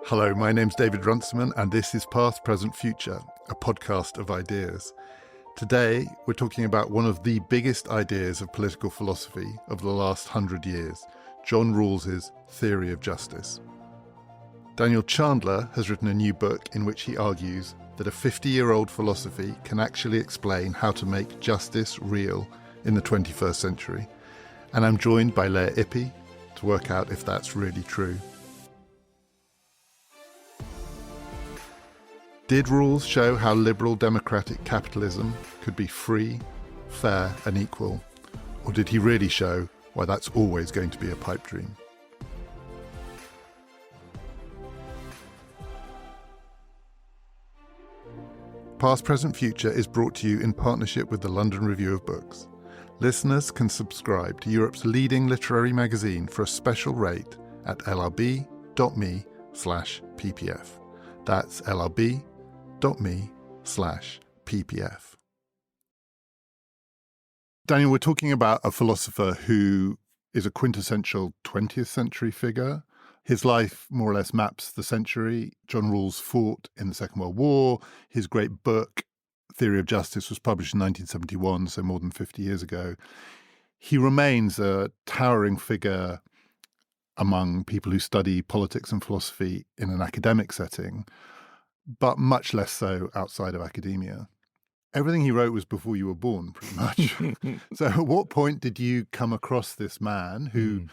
Hello, my name's David Runciman, and this is Past, Present, Future, a podcast of ideas. Today, we're talking about one of the biggest ideas of political philosophy of the last 100 years, John Rawls' theory of justice. Daniel Chandler has written a new book in which he argues that a 50-year-old philosophy can actually explain how to make justice real in the 21st century. And I'm joined by Leah Ippy to work out if that's really true. Did Rawls show how liberal democratic capitalism could be free, fair and equal? Or did he really show why that's always going to be a pipe dream? Past, Present, Future is brought to you in partnership with the London Review of Books. Listeners can subscribe to Europe's leading literary magazine for a special rate at lrb.me/ppf. That's lrb.me/ppf. Daniel, we're talking about a philosopher who is a quintessential 20th century figure. His life more or less maps the century. John Rawls fought in the Second World War. His great book, Theory of Justice, was published in 1971, so more than 50 years ago. He remains a towering figure among people who study politics and philosophy in an academic setting, but much less so outside of academia. Everything he wrote was before you were born, pretty much. So at what point did you come across this man who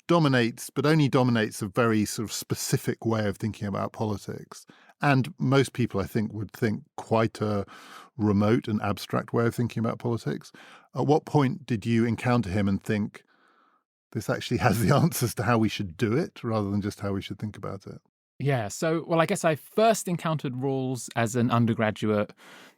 dominates, but only dominates a very sort of specific way of thinking about politics? And most people, I think, would think quite a remote and abstract way of thinking about politics. At what point did you encounter him and think, this actually has the answers to how we should do it, rather than just how we should think about it? Yeah, I guess I first encountered Rawls as an undergraduate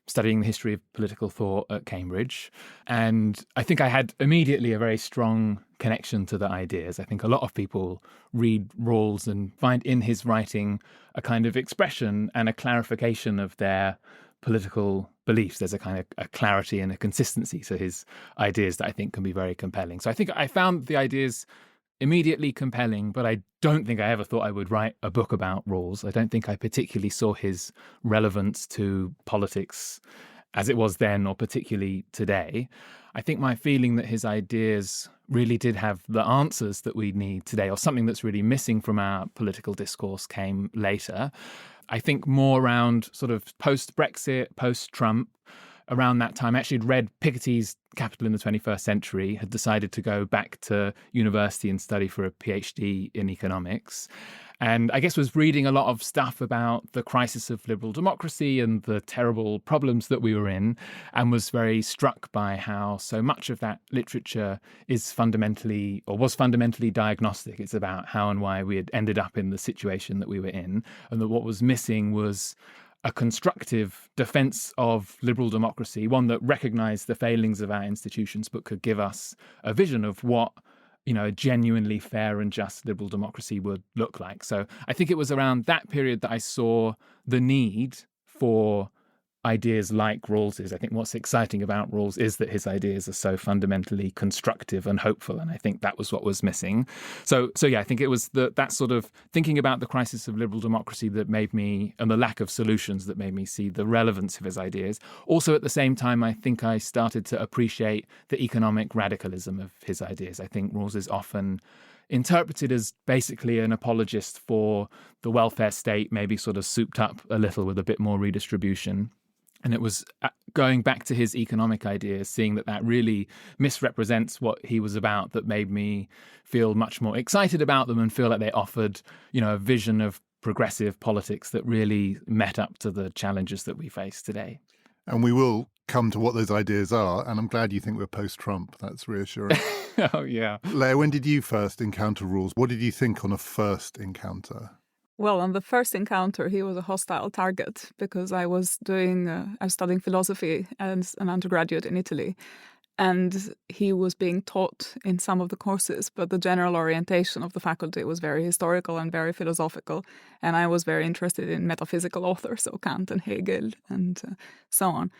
studying the history of political thought at Cambridge. And I think I had immediately a very strong connection to the ideas. I think a lot of people read Rawls and find in his writing a kind of expression and a clarification of their political beliefs. There's a kind of a clarity and a consistency to his ideas that I think can be very compelling. So I think I found the ideas immediately compelling, but I don't think I ever thought I would write a book about Rawls. I don't think I particularly saw his relevance to politics as it was then or particularly today. I think my feeling that his ideas really did have the answers that we need today, or something that's really missing from our political discourse, came later. I think more around sort of post-Brexit, post-Trump. Around that time, I actually had read Piketty's Capital in the 21st Century, had decided to go back to university and study for a PhD in economics. And I guess was reading a lot of stuff about the crisis of liberal democracy and the terrible problems that we were in, and was very struck by how so much of that literature is fundamentally, or was fundamentally, diagnostic. It's about how and why we had ended up in the situation that we were in, and that what was missing was a constructive defense of liberal democracy, one that recognized the failings of our institutions, but could give us a vision of what, a genuinely fair and just liberal democracy would look like. So I think it was around that period that I saw the need for ideas like Rawls's. I think what's exciting about Rawls is that his ideas are so fundamentally constructive and hopeful, and I think that was what was missing. So yeah, I think it was that sort of thinking about the crisis of liberal democracy that made me, and the lack of solutions, that made me see the relevance of his ideas. Also, at the same time, I think I started to appreciate the economic radicalism of his ideas. I think Rawls is often interpreted as basically an apologist for the welfare state, maybe sort of souped up a little with a bit more redistribution. And it was going back to his economic ideas, seeing that really misrepresents what he was about, that made me feel much more excited about them and feel like they offered, a vision of progressive politics that really met up to the challenges that we face today. And we will come to what those ideas are. And I'm glad you think we're post-Trump. That's reassuring. Oh, yeah. Leah, when did you first encounter Rawls? What did you think on a first encounter? Well, on the first encounter, he was a hostile target because I was studying philosophy as an undergraduate in Italy. And he was being taught in some of the courses, but the general orientation of the faculty was very historical and very philosophical. And I was very interested in metaphysical authors, so Kant and Hegel and so on.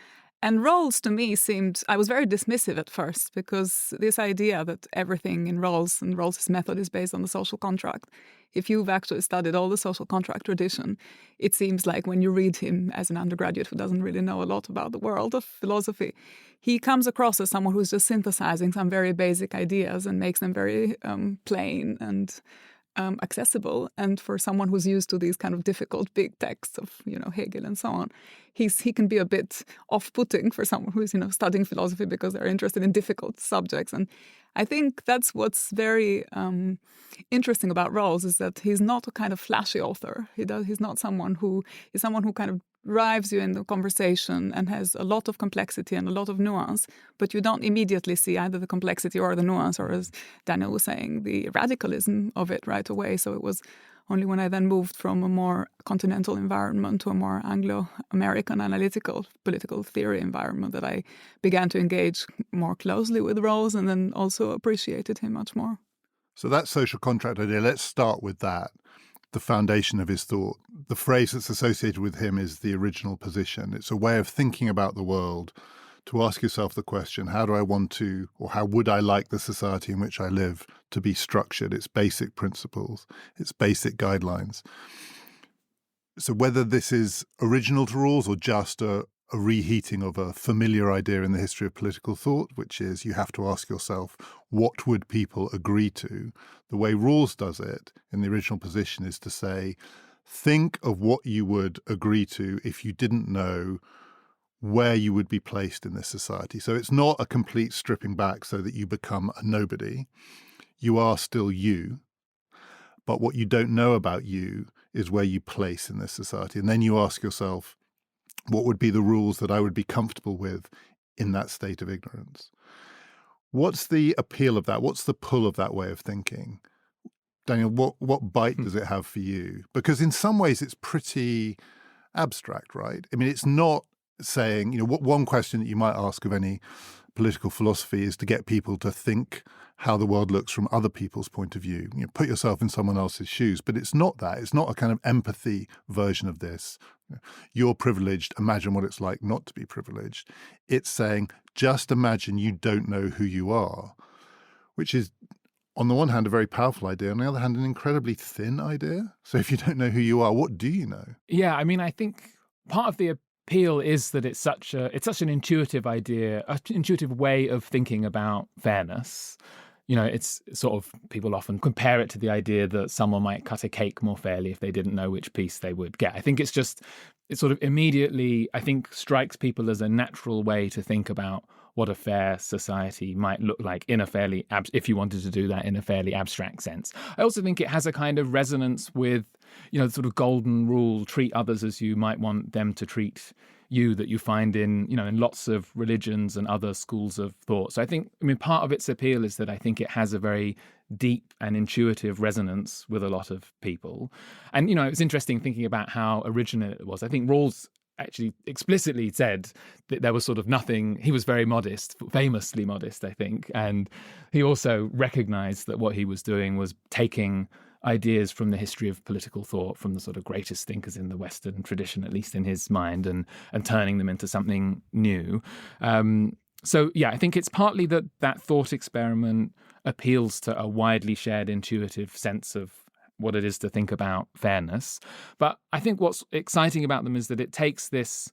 And Rawls, to me, seemed, I was very dismissive at first, because this idea that everything in Rawls and Rawls's method is based on the social contract, if you've actually studied all the social contract tradition, it seems like when you read him as an undergraduate who doesn't really know a lot about the world of philosophy, he comes across as someone who's just synthesizing some very basic ideas and makes them very plain and accessible. And for someone who's used to these kind of difficult big texts of, Hegel and so on, he can be a bit off-putting for someone who's, studying philosophy because they're interested in difficult subjects. And I think that's what's very interesting about Rawls, is that he's not a kind of flashy author. He's not someone who is someone who kind of drives you in the conversation and has a lot of complexity and a lot of nuance, but you don't immediately see either the complexity or the nuance, or, as Daniel was saying, the radicalism of it right away. So it was only when I then moved from a more continental environment to a more Anglo-American analytical political theory environment that I began to engage more closely with Rawls, and then also appreciated him much more. So that social contract idea, let's start with that. The foundation of his thought. The phrase that's associated with him is the original position. It's a way of thinking about the world, to ask yourself the question, how do I want to, or how would I like the society in which I live to be structured? Its basic principles, its basic guidelines. So whether this is original to Rawls or just a reheating of a familiar idea in the history of political thought, which is you have to ask yourself, what would people agree to? The way Rawls does it in the original position is to say, think of what you would agree to if you didn't know where you would be placed in this society. So it's not a complete stripping back so that you become a nobody. You are still you, but what you don't know about you is where you place in this society. And then you ask yourself, what would be the rules that I would be comfortable with in that state of ignorance? What's the appeal of that? What's the pull of that way of thinking? Daniel, what bite does it have for you? Because in some ways it's pretty abstract, right? I mean, it's not saying, what one question that you might ask of any political philosophy is to get people to think how the world looks from other people's point of view. Put yourself in someone else's shoes. But it's not that. It's not a kind of empathy version of this. You're privileged. Imagine what it's like not to be privileged. It's saying, just imagine you don't know who you are, which is, on the one hand, a very powerful idea. On the other hand, an incredibly thin idea. So if you don't know who you are, what do you know? Yeah, I mean, I think part of the appeal is that it's such an intuitive idea, an intuitive way of thinking about fairness. It's sort of, people often compare it to the idea that someone might cut a cake more fairly if they didn't know which piece they would get. I think it sort of immediately, I think, strikes people as a natural way to think about what a fair society might look like if you wanted to do that in a fairly abstract sense. I also think it has a kind of resonance with, the sort of golden rule, treat others as you might want them to treat you, that you find in lots of religions and other schools of thought. So part of its appeal is that I think it has a very deep and intuitive resonance with a lot of people. And, it's interesting thinking about how original it was. I think Rawls actually explicitly said that there was sort of nothing. He was very modest, famously modest, I think. And he also recognized that what he was doing was taking ideas from the history of political thought, from the sort of greatest thinkers in the Western tradition, at least in his mind, and turning them into something new. So, I think it's partly that thought experiment appeals to a widely shared intuitive sense of what it is to think about fairness. But I think what's exciting about them is that it takes this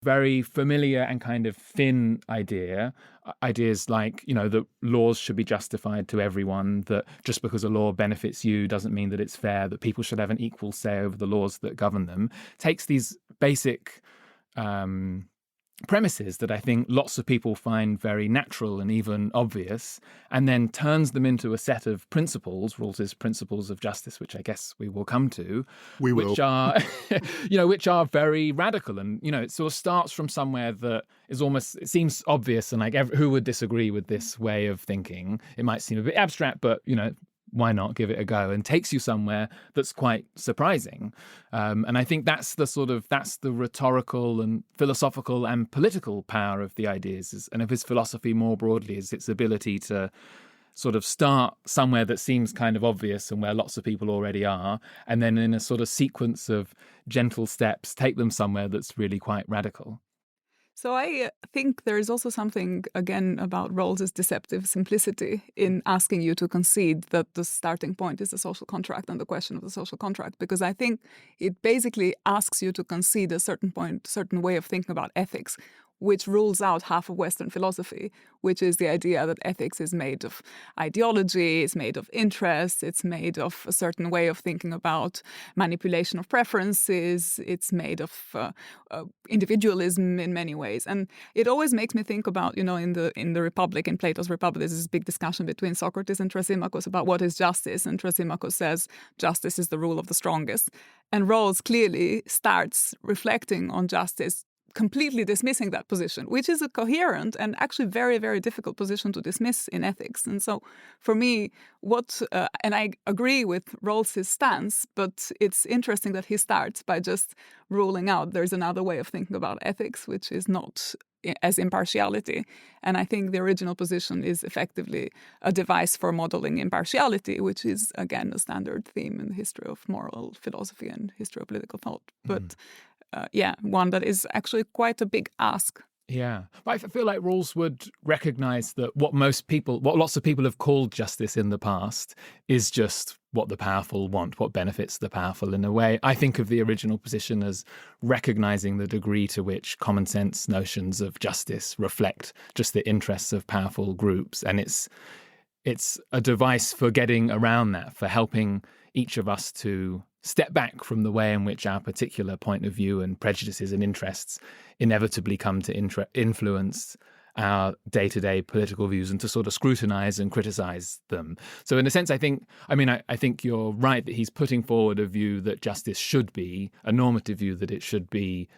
very familiar and kind of thin ideas like, that laws should be justified to everyone, that just because a law benefits you doesn't mean that it's fair, that people should have an equal say over the laws that govern them, takes these basic premises that I think lots of people find very natural and even obvious, and then turns them into a set of principles, Rawls's principles of justice, which I guess we will come to, which are, which are very radical. And, it sort of starts from somewhere that is almost, it seems obvious, and like who would disagree with this way of thinking? It might seem a bit abstract, but, why not give it a go? And takes you somewhere that's quite surprising. And I think that's the rhetorical and philosophical and political power of the ideas, and of his philosophy more broadly, is its ability to sort of start somewhere that seems kind of obvious and where lots of people already are, and then in a sort of sequence of gentle steps, take them somewhere that's really quite radical. So I think there is also something, again, about Rawls's deceptive simplicity in asking you to concede that the starting point is the social contract and the question of the social contract, because I think it basically asks you to concede a certain point, certain way of thinking about ethics, which rules out half of Western philosophy, which is the idea that ethics is made of ideology, it's made of interests, it's made of a certain way of thinking about manipulation of preferences, it's made of individualism in many ways. And it always makes me think about, in the Republic, in Plato's Republic, there's this big discussion between Socrates and Thrasymachus about what is justice. And Thrasymachus says justice is the rule of the strongest. And Rawls clearly starts reflecting on justice, completely dismissing that position, which is a coherent and actually very, very difficult position to dismiss in ethics. And so for me, and I agree with Rawls' stance, but it's interesting that he starts by just ruling out there's another way of thinking about ethics, which is not as impartiality. And I think the original position is effectively a device for modeling impartiality, which is, again, a standard theme in the history of moral philosophy and history of political thought. But one that is actually quite a big ask. Yeah. But I feel like Rawls would recognize that what lots of people have called justice in the past is just what the powerful want, what benefits the powerful. In a way, I think of the original position as recognizing the degree to which common sense notions of justice reflect just the interests of powerful groups. And it's a device for getting around that, for helping each of us to step back from the way in which our particular point of view and prejudices and interests inevitably come to influence our day-to-day political views and to sort of scrutinize and criticize them. So in a sense, I think you're right that he's putting forward a view that justice should be, a normative view that it should be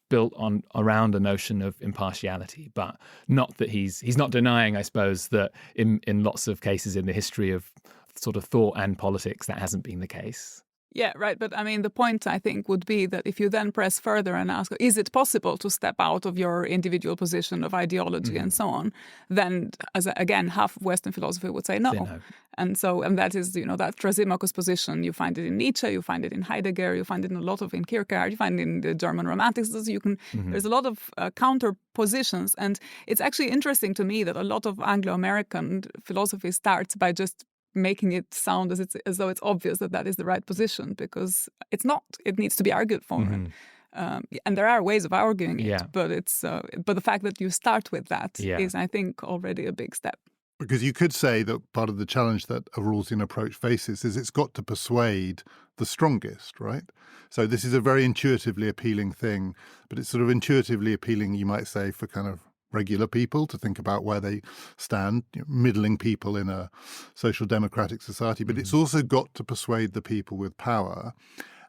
built around a notion of impartiality, but not that he's not denying, I suppose, that in lots of cases in the history of sort of thought and politics, that hasn't been the case. Yeah, right. But I mean, the point, I think, would be that if you then press further and ask, is it possible to step out of your individual position of ideology and so on, then, again, half of Western philosophy would say no. And that is, that Thrasymachus position. You find it in Nietzsche, you find it in Heidegger, you find it in Kierkegaard, you find it in the German Romantics. There's a lot of counter positions. And it's actually interesting to me that a lot of Anglo-American philosophy starts by just making it sound as though it's obvious that is the right position, because it's not. It needs to be argued for, and there are ways of arguing it. But but the fact that you start with that is, I think, already a big step. Because you could say that part of the challenge that a Rawlsian approach faces is it's got to persuade the strongest, right? So this is a very intuitively appealing thing, but it's sort of intuitively appealing, you might say, for kind of regular people to think about where they stand, middling people in a social democratic society. But it's also got to persuade the people with power.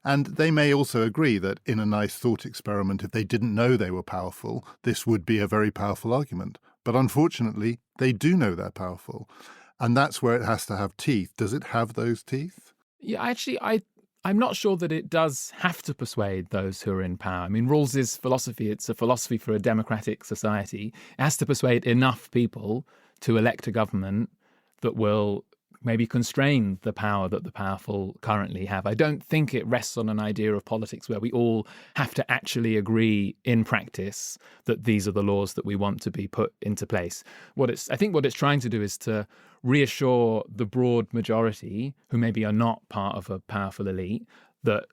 And they may also agree that in a nice thought experiment, if they didn't know they were powerful, this would be a very powerful argument. But unfortunately, they do know they're powerful. And that's where it has to have teeth. Does it have those teeth? Yeah, actually, I'm not sure that it does have to persuade those who are in power. I mean, Rawls's philosophy, it's a philosophy for a democratic society. It has to persuade enough people to elect a government that will maybe constrain the power that the powerful currently have. I don't think it rests on an idea of politics where we all have to actually agree in practice that these are the laws that we want to be put into place. I think what it's trying to do is to reassure the broad majority who maybe are not part of a powerful elite that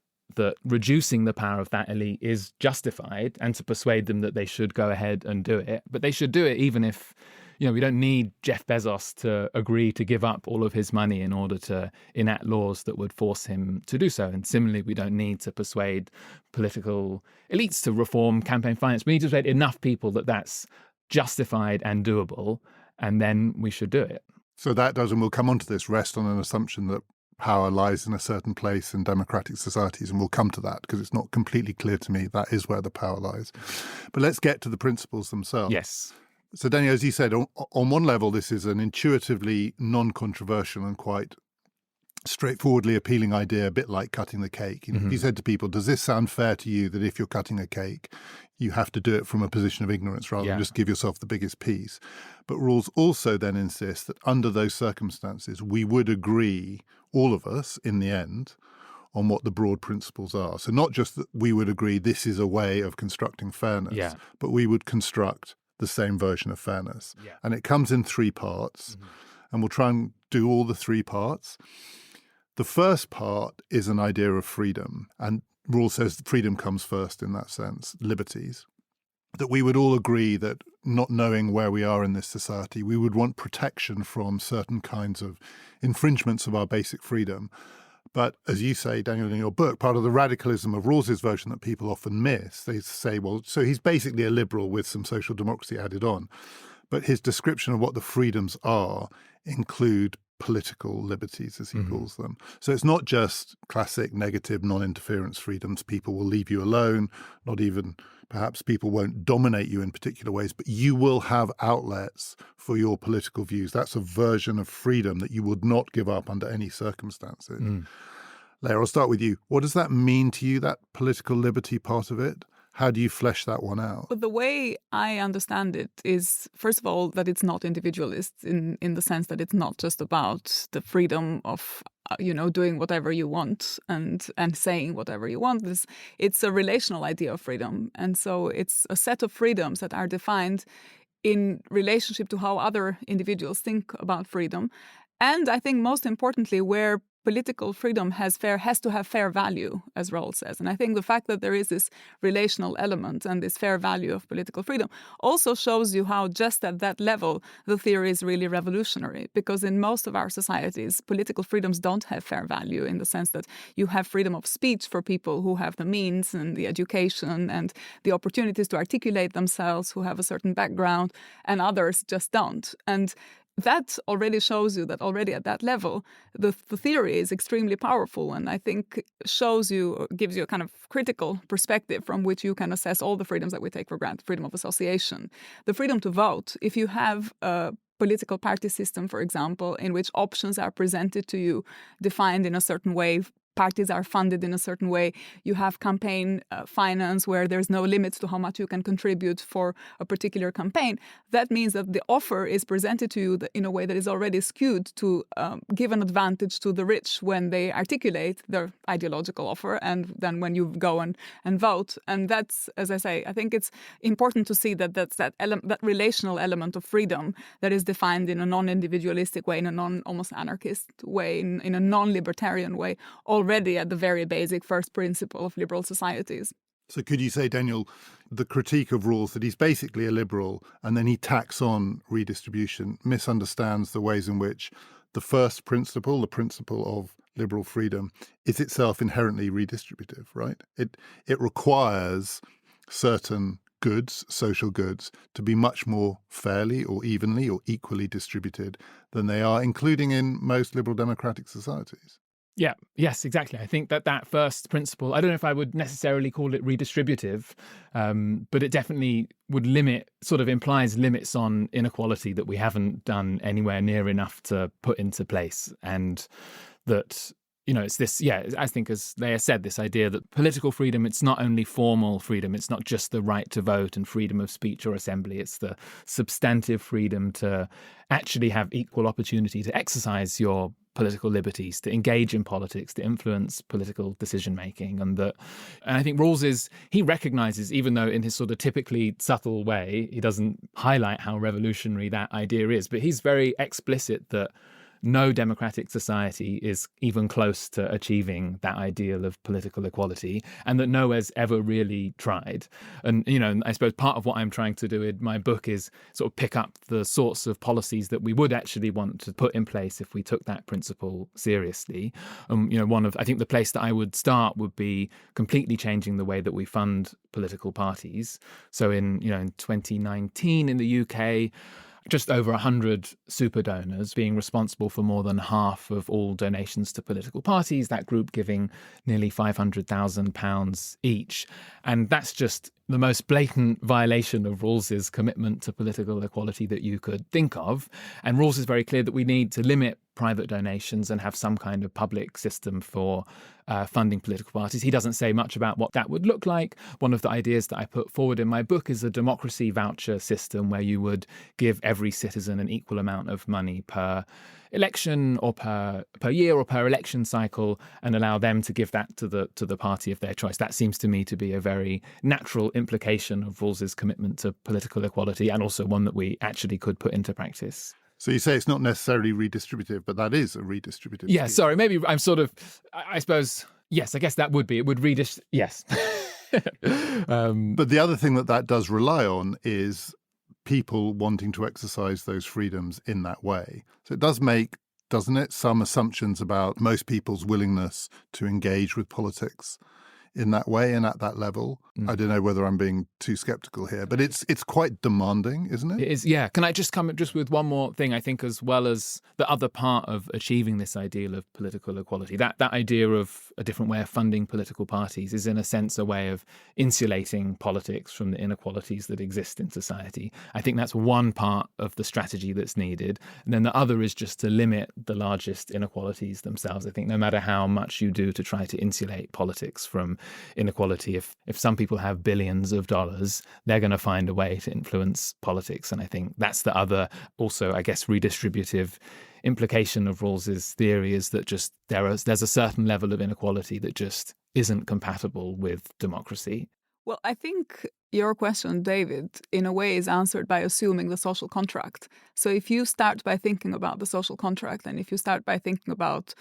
reducing the power of that elite is justified, and to persuade them that they should go ahead and do it. But they should do it even if, we don't need Jeff Bezos to agree to give up all of his money in order to enact laws that would force him to do so. And similarly, we don't need to persuade political elites to reform campaign finance. We need to persuade enough people that that's justified and doable, and then we should do it. So that does, and we'll come on to this, rest on an assumption that power lies in a certain place in democratic societies, and we'll come to that because it's not completely clear to me that is where the power lies. But let's get to the principles themselves. Yes. So, Daniel, as you said, on one level, this is an intuitively non-controversial and quite straightforwardly appealing idea, a bit like cutting the cake. If you said to people, does this sound fair to you that if you're cutting a cake, you have to do it from a position of ignorance rather than just give yourself the biggest piece? But Rawls also then insists that under those circumstances, we would agree, all of us, in the end, on what the broad principles are. So not just that we would agree this is a way of constructing fairness, but we would construct the same version of fairness. And it comes in three parts, and we'll try and do all the three parts. The first part is an idea of freedom, and Rawls says freedom comes first in that sense, liberties. That we would all agree that not knowing where we are in this society, we would want protection from certain kinds of infringements of our basic freedom. But as you say, Daniel, in your book, part of the radicalism of Rawls's version that people often miss, they say, well, so he's basically a liberal with some social democracy added on. But his description of what the freedoms are include political liberties, as he calls them. So it's not just classic negative non-interference freedoms. People will leave you alone, not even perhaps people won't dominate you in particular ways, but you will have outlets for your political views. That's a version of freedom that you would not give up under any circumstances. Leah, I'll start with you. What does that mean to you, that political liberty part of it? How do you flesh that one out? But the way I understand it is, first of all, that it's not individualist in the sense that it's not just about the freedom of, doing whatever you want and saying whatever you want. It's a relational idea of freedom. And so it's a set of freedoms that are defined in relationship to how other individuals think about freedom. And I think most importantly, where political freedom has to have fair value, as Rawls says. And I think the fact that there is this relational element and this fair value of political freedom also shows you how just at that level the theory is really revolutionary. Because in most of our societies, political freedoms don't have fair value in the sense that you have freedom of speech for people who have the means and the education and the opportunities to articulate themselves, who have a certain background, and others just don't. And that already shows you that already at that level, the theory is extremely powerful, and I think gives you a kind of critical perspective from which you can assess all the freedoms that we take for granted. Freedom of association, the freedom to vote. If you have a political party system, for example, in which options are presented to you, defined in a certain way, parties are funded in a certain way, you have campaign finance where there's no limits to how much you can contribute for a particular campaign, that means that the offer is presented to you in a way that is already skewed to give an advantage to the rich when they articulate their ideological offer and then when you go and vote. And that's, as I say, I think it's important to see that that's that relational element of freedom that is defined in a non-individualistic way, in a almost anarchist way, in a non-libertarian way, already at the very basic first principle of liberal societies. So could you say, Daniel, the critique of Rawls that he's basically a liberal and then he tacks on redistribution, misunderstands the ways in which the first principle, the principle of liberal freedom, is itself inherently redistributive, right? It requires certain goods, social goods, to be much more fairly or evenly or equally distributed than they are, including in most liberal democratic societies. Yeah, yes, exactly. I think that first principle, I don't know if I would necessarily call it redistributive, but it definitely would implies limits on inequality that we haven't done anywhere near enough to put into place. And that, it's this, I think as Leah said, this idea that political freedom, it's not only formal freedom, it's not just the right to vote and freedom of speech or assembly, it's the substantive freedom to actually have equal opportunity to exercise your political liberties, to engage in politics, to influence political decision-making. And I think Rawls he recognizes, even though in his sort of typically subtle way, he doesn't highlight how revolutionary that idea is, but he's very explicit that no democratic society is even close to achieving that ideal of political equality, and that nowhere's ever really tried. And, I suppose part of what I'm trying to do in my book is sort of pick up the sorts of policies that we would actually want to put in place if we took that principle seriously. I think the place that I would start would be completely changing the way that we fund political parties. So in 2019 in the UK, just over 100 super donors being responsible for more than half of all donations to political parties, that group giving nearly £500,000 each. And that's just the most blatant violation of Rawls's commitment to political equality that you could think of. And Rawls is very clear that we need to limit private donations and have some kind of public system for funding political parties. He doesn't say much about what that would look like. One of the ideas that I put forward in my book is a democracy voucher system where you would give every citizen an equal amount of money per election or per year or per election cycle, and allow them to give that to the party of their choice. That seems to me to be a very natural implication of Rawls's commitment to political equality, and also one that we actually could put into practice. So you say it's not necessarily redistributive, but that is a redistributive Yeah, scheme. sorry, maybe I'm sort of, I suppose, yes, I guess that would be, it would yes. But the other thing that does rely on is people wanting to exercise those freedoms in that way. So it does make, doesn't it, some assumptions about most people's willingness to engage with politics in that way and at that level. I don't know whether I'm being too skeptical here, but it's quite demanding, isn't it? It is, yeah. Can I just come just with one more thing? I think as well as the other part of achieving this ideal of political equality, that idea of a different way of funding political parties is in a sense a way of insulating politics from the inequalities that exist in society. I think that's one part of the strategy that's needed. And then the other is just to limit the largest inequalities themselves. I think no matter how much you do to try to insulate politics from inequality, if some people have billions of dollars, they're going to find a way to influence politics. And I think that's the other, also, I guess, redistributive implication of Rawls's theory, is that just there's a certain level of inequality that just isn't compatible with democracy. Well, I think your question, David, in a way is answered by assuming the social contract. So if you start by thinking about the social contract, and if you start by thinking about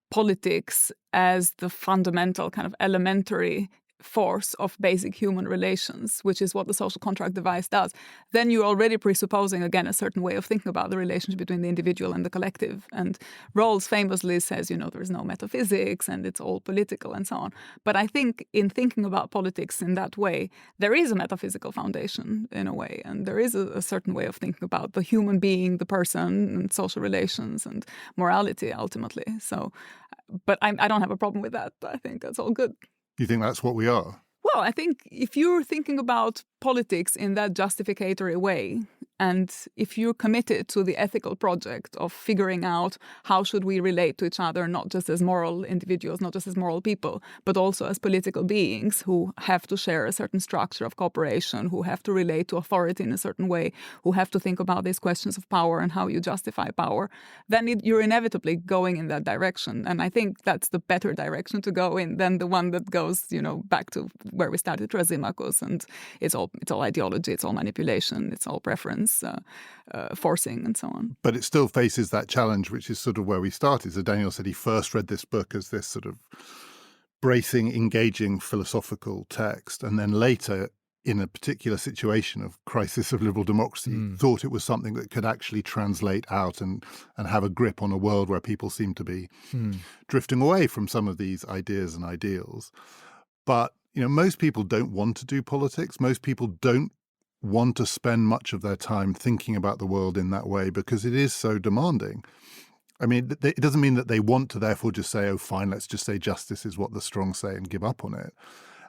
politics as the fundamental kind of elementary force of basic human relations, which is what the social contract device does, then you're already presupposing, again, a certain way of thinking about the relationship between the individual and the collective. And Rawls famously says, there is no metaphysics and it's all political and so on. But I think in thinking about politics in that way, there is a metaphysical foundation in a way, and there is a certain way of thinking about the human being, the person, and social relations and morality ultimately. So, but I don't have a problem with that. I think that's all good. You think that's what we are? Well, I think if you're thinking about politics in that justificatory way, and if you're committed to the ethical project of figuring out how should we relate to each other, not just as moral individuals, not just as moral people, but also as political beings who have to share a certain structure of cooperation, who have to relate to authority in a certain way, who have to think about these questions of power and how you justify power, then you're inevitably going in that direction. And I think that's the better direction to go in than the one that goes, back to where we started, Thrasymachus, and it's all ideology, it's all manipulation, it's all preference. Forcing and so on. But it still faces that challenge, which is sort of where we started. So Daniel said he first read this book as this sort of bracing, engaging philosophical text, and then later, in a particular situation of crisis of liberal democracy, thought it was something that could actually translate out and have a grip on a world where people seem to be drifting away from some of these ideas and ideals. But, most people don't want to do politics. Most people don't want to spend much of their time thinking about the world in that way because it is so demanding. I mean, it doesn't mean that they want to therefore just say, oh, fine, let's just say justice is what the strong say and give up on it.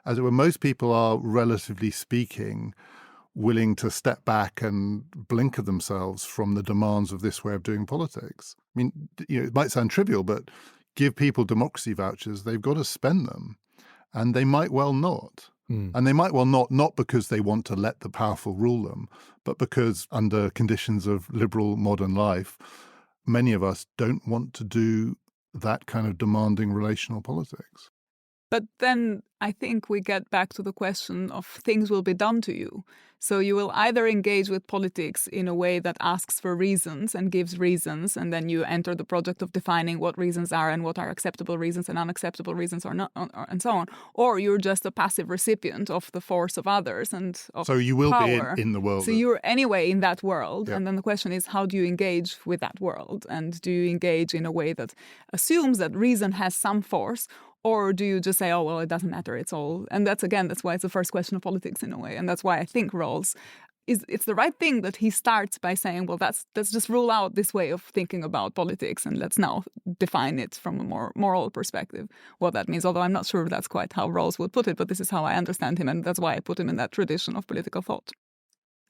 As it were, most people are, relatively speaking, willing to step back and blinker themselves from the demands of this way of doing politics. I mean, it might sound trivial, but give people democracy vouchers, they've got to spend them, and they might well not. And they might well not because they want to let the powerful rule them, but because under conditions of liberal modern life, many of us don't want to do that kind of demanding relational politics. But then I think we get back to the question of things will be done to you. So you will either engage with politics in a way that asks for reasons and gives reasons, and then you enter the project of defining what reasons are and what are acceptable reasons and unacceptable reasons or not, and so on. Or you're just a passive recipient of the force of others and of So you will power. be in the world. So you're anyway in that world. Yeah. And then the question is, how do you engage with that world? And do you engage in a way that assumes that reason has some force? Or do you just say, oh, well, it doesn't matter, it's all... And that's why it's the first question of politics in a way. And that's why I think Rawls, it's the right thing that he starts by saying, well, let's just rule out this way of thinking about politics and let's now define it from a more moral perspective, what that means. Although I'm not sure that's quite how Rawls would put it, but this is how I understand him. And that's why I put him in that tradition of political thought.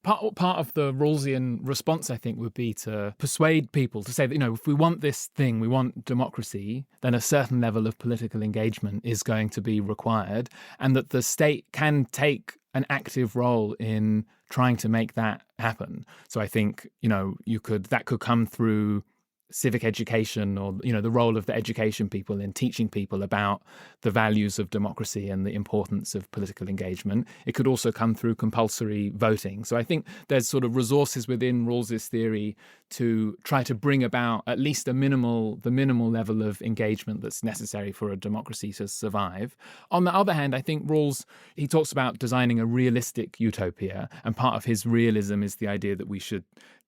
part of the Rawlsian response, I think, would be to persuade people to say that, if we want this thing, we want democracy, then a certain level of political engagement is going to be required, and that the state can take an active role in trying to make that happen. So I think, that could come through civic education, or the role of the education people in teaching people about the values of democracy and the importance of political engagement. It could also come through compulsory voting. So I think there's sort of resources within Rawls's theory to try to bring about at least the minimal level of engagement that's necessary for a democracy to survive. On the other hand, I think Rawls, he talks about designing a realistic utopia, and part of his realism is the idea that we should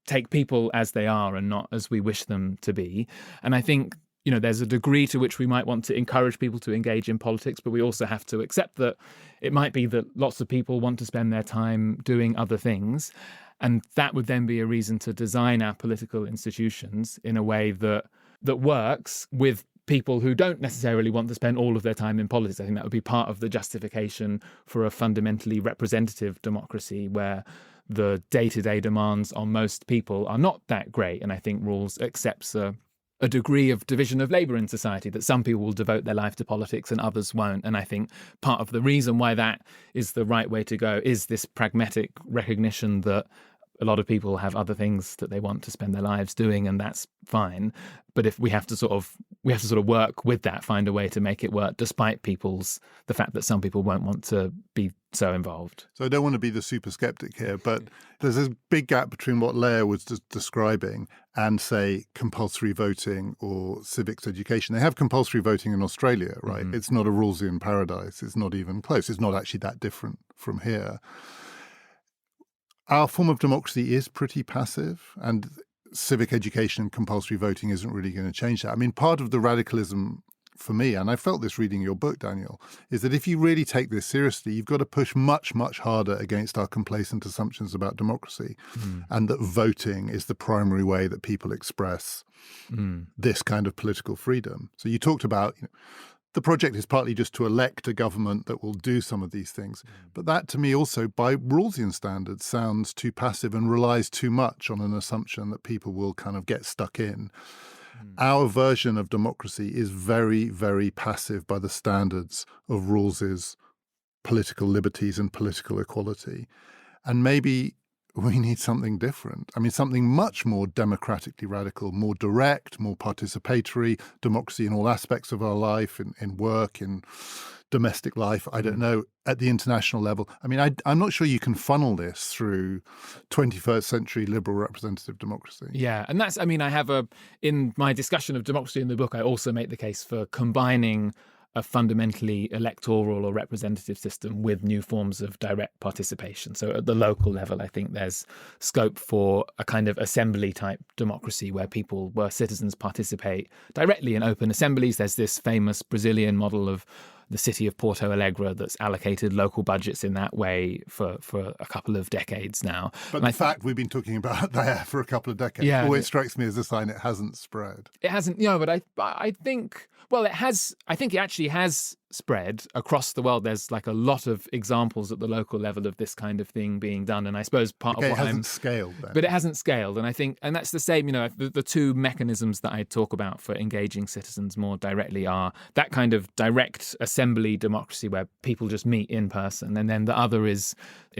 take people as they are and not as we wish them to be. And I think, there's a degree to which we might want to encourage people to engage in politics, but we also have to accept that it might be that lots of people want to spend their time doing other things. And that would then be a reason to design our political institutions in a way that works with people who don't necessarily want to spend all of their time in politics. I think that would be part of the justification for a fundamentally representative democracy where the day-to-day demands on most people are not that great. And I think Rawls accepts a degree of division of labour in society, that some people will devote their life to politics and others won't. And I think part of the reason why that is the right way to go is this pragmatic recognition that a lot of people have other things that they want to spend their lives doing, and that's fine. But if we have to sort of work with that, find a way to make it work, despite the fact that some people won't want to be so involved. So I don't want to be the super skeptic here, but there's this big gap between what Leah was describing and, say, compulsory voting or civics education. They have compulsory voting in Australia, right? Mm-hmm. It's not a Rawlsian paradise. It's not even close. It's not actually that different from here. Our form of democracy is pretty passive, and civic education and compulsory voting isn't really going to change that. I mean, part of the radicalism for me, and I felt this reading your book, Daniel, is that if you really take this seriously, you've got to push much, much harder against our complacent assumptions about democracy, and that voting is the primary way that people express this kind of political freedom. So you talked about, the project is partly just to elect a government that will do some of these things. But that, to me, also, by Rawlsian standards, sounds too passive and relies too much on an assumption that people will kind of get stuck in. Our version of democracy is very, very passive by the standards of Rawls's political liberties and political equality. And maybe we need something different. I mean, something much more democratically radical, more direct, more participatory, democracy in all aspects of our life, in work, in domestic life, I don't know, at the international level. I mean, I'm not sure you can funnel this through 21st century liberal representative democracy. Yeah, and that's, I mean, in my discussion of democracy in the book, I also make the case for combining a fundamentally electoral or representative system with new forms of direct participation. So at the local level, I think there's scope for a kind of assembly type democracy where citizens participate directly in open assemblies. There's this famous Brazilian model of the city of Porto Alegre that's allocated local budgets in that way for a couple of decades now. But the fact we've been talking about there for a couple of decades always strikes me as a sign it hasn't spread. It hasn't, but I think, well, it has. I think it actually has spread across the world. There's like a lot of examples at the local level of this kind of thing being done. And I suppose part of what it hasn't scaled then. But it hasn't scaled. And I think, and that's the same, the two mechanisms that I talk about for engaging citizens more directly are that kind of direct assembly democracy where people just meet in person. And then the other is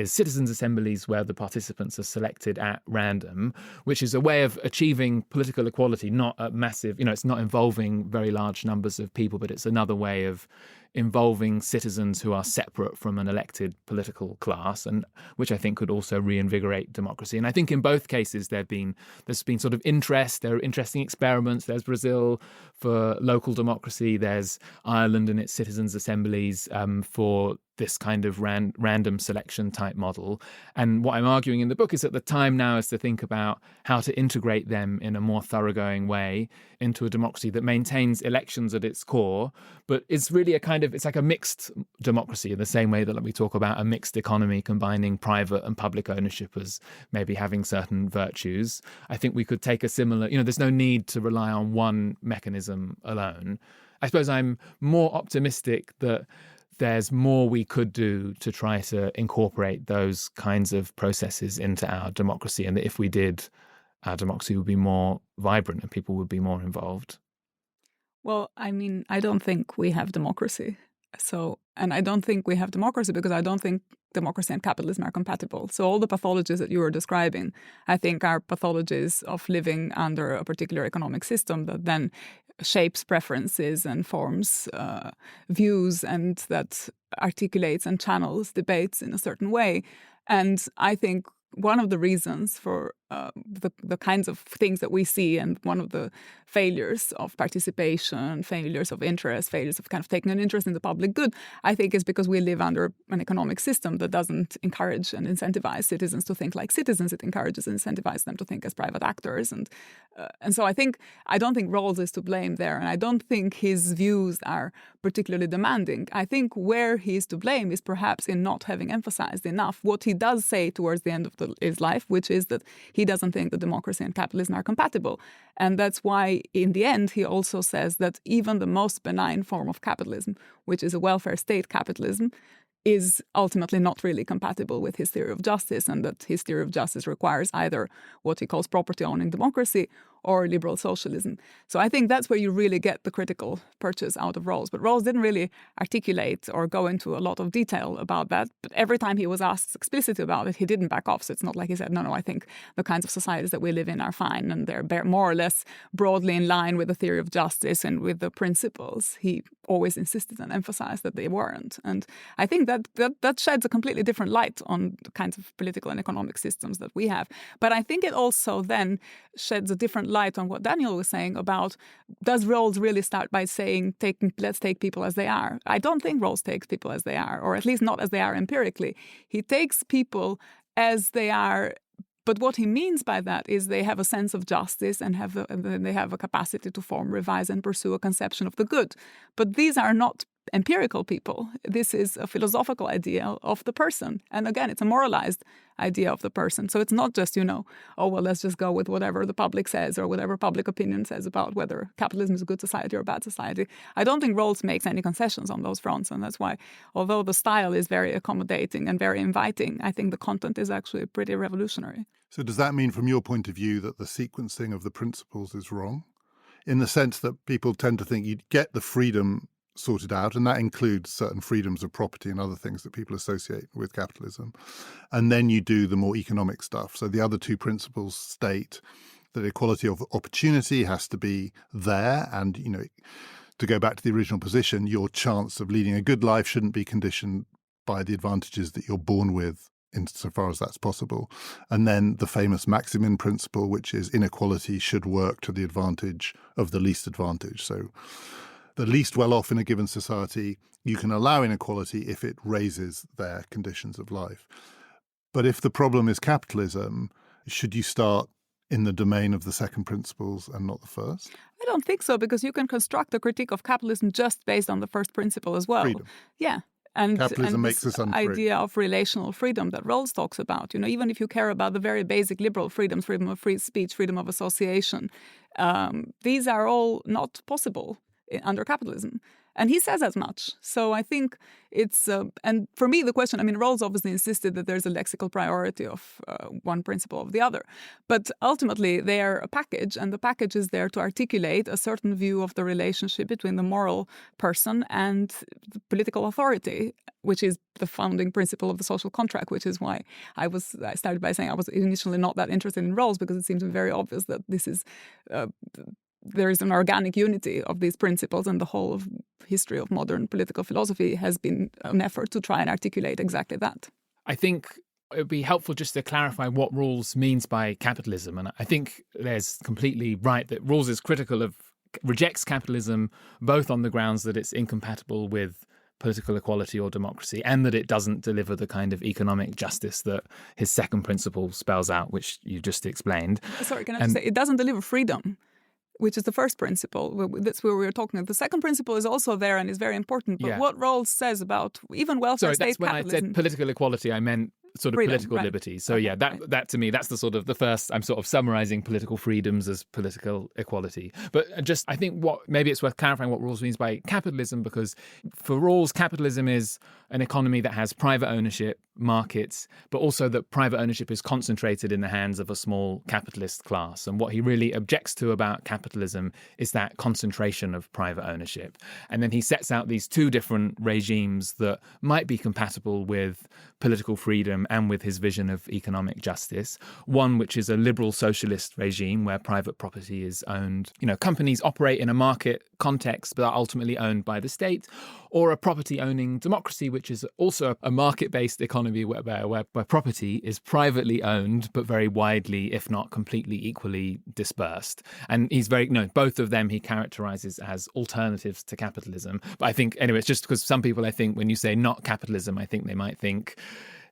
citizens' assemblies where the participants are selected at random, which is a way of achieving political equality, not a massive, it's not involving very large numbers of people, but it's another way of involving citizens who are separate from an elected political class, and which I think could also reinvigorate democracy. And I think in both cases there's been sort of interest. There are interesting experiments. There's Brazil for local democracy. There's Ireland and its citizens' assemblies for this kind of random selection type model. And what I'm arguing in the book is that the time now is to think about how to integrate them in a more thoroughgoing way into a democracy that maintains elections at its core, but it's really it's like a mixed democracy in the same way that we talk about a mixed economy combining private and public ownership as maybe having certain virtues. I think we could take a similar, there's no need to rely on one mechanism alone. I suppose I'm more optimistic that there's more we could do to try to incorporate those kinds of processes into our democracy, and that if we did, our democracy would be more vibrant and people would be more involved? Well, I mean, I don't think we have democracy. And I don't think we have democracy because I don't think democracy and capitalism are compatible. So all the pathologies that you were describing, I think, are pathologies of living under a particular economic system that then shapes preferences and forms views, and that articulates and channels debates in a certain way. And I think one of the reasons for the kinds of things that we see, and one of the failures of participation, failures of interest, failures of kind of taking an interest in the public good, I think is because we live under an economic system that doesn't encourage and incentivize citizens to think like citizens. It encourages and incentivizes them to think as private actors. And so I don't think Rawls is to blame there. And I don't think his views are particularly demanding. I think where he is to blame is perhaps in not having emphasized enough what he does say towards the end of his life, which is that he doesn't think that democracy and capitalism are compatible. And that's why, in the end, he also says that even the most benign form of capitalism, which is a welfare state capitalism, is ultimately not really compatible with his theory of justice, and that his theory of justice requires either what he calls property-owning democracy or liberal socialism. So I think that's where you really get the critical purchase out of Rawls. But Rawls didn't really articulate or go into a lot of detail about that. But every time he was asked explicitly about it, he didn't back off. So it's not like he said, no, I think the kinds of societies that we live in are fine and they're more or less broadly in line with the theory of justice and with the principles. He always insisted and emphasized that they weren't. And I think that sheds a completely different light on the kinds of political and economic systems that we have. But I think it also then sheds a different light on what Daniel was saying about, does Rawls really start by saying, let's take people as they are? I don't think Rawls takes people as they are, or at least not as they are empirically. He takes people as they are. But what he means by that is they have a sense of justice and they have a capacity to form, revise, and pursue a conception of the good. But these are not empirical people. This is a philosophical idea of the person. And again, it's a moralized idea of the person. So it's not just, let's just go with whatever the public says or whatever public opinion says about whether capitalism is a good society or a bad society. I don't think Rawls makes any concessions on those fronts. And that's why, although the style is very accommodating and very inviting, I think the content is actually pretty revolutionary. So does that mean, from your point of view, that the sequencing of the principles is wrong? In the sense that people tend to think you get the freedom sorted out, and that includes certain freedoms of property and other things that people associate with capitalism. And then you do the more economic stuff. So the other two principles state that equality of opportunity has to be there. And, to go back to the original position, your chance of leading a good life shouldn't be conditioned by the advantages that you're born with, insofar as that's possible. And then the famous Maximin principle, which is inequality should work to the advantage of the least advantaged. So the least well-off in a given society, you can allow inequality if it raises their conditions of life. But if the problem is capitalism, should you start in the domain of the second principles and not the first? I don't think so, because you can construct a critique of capitalism just based on the first principle as well. Freedom. Yeah. And Capitalism makes us unfree. Idea of relational freedom that Rawls talks about, even if you care about the very basic liberal freedoms, freedom of free speech, freedom of association, these are all not possible under capitalism. And he says as much. So I think it's, and for me, the question, Rawls obviously insisted that there's a lexical priority of one principle of the other. But ultimately, they're a package, and the package is there to articulate a certain view of the relationship between the moral person and the political authority, which is the founding principle of the social contract, which is why I started by saying I was initially not that interested in Rawls, because it seems very obvious that this is there is an organic unity of these principles, and the whole of history of modern political philosophy has been an effort to try and articulate exactly that. I think it would be helpful just to clarify what Rawls means by capitalism. And I think there's completely right that Rawls is rejects capitalism both on the grounds that it's incompatible with political equality or democracy, and that it doesn't deliver the kind of economic justice that his second principle spells out, which you just explained. Sorry, can I just say, it doesn't deliver freedom, which is the first principle. That's where we were talking. The second principle is also there and is very important. But what Rawls says about even welfare state capitalism... Sorry, that's when I said political equality, I meant sort of freedom, political right. liberties. So Okay, that to me, that's the sort of the first, I'm sort of summarizing political freedoms as political equality. But just, I think maybe it's worth clarifying what Rawls means by capitalism, because for Rawls, capitalism is an economy that has private ownership, markets, but also that private ownership is concentrated in the hands of a small capitalist class. And what he really objects to about capitalism is that concentration of private ownership. And then he sets out these two different regimes that might be compatible with political freedom and with his vision of economic justice. One which is a liberal socialist regime where private property is owned. Companies operate in a market context but are ultimately owned by the state, or a property-owning democracy, which is also a market-based economy where property is privately owned but very widely, if not completely equally dispersed. And he's both of them he characterizes as alternatives to capitalism. But I think, anyway, it's just because some people, I think, when you say not capitalism, I think they might think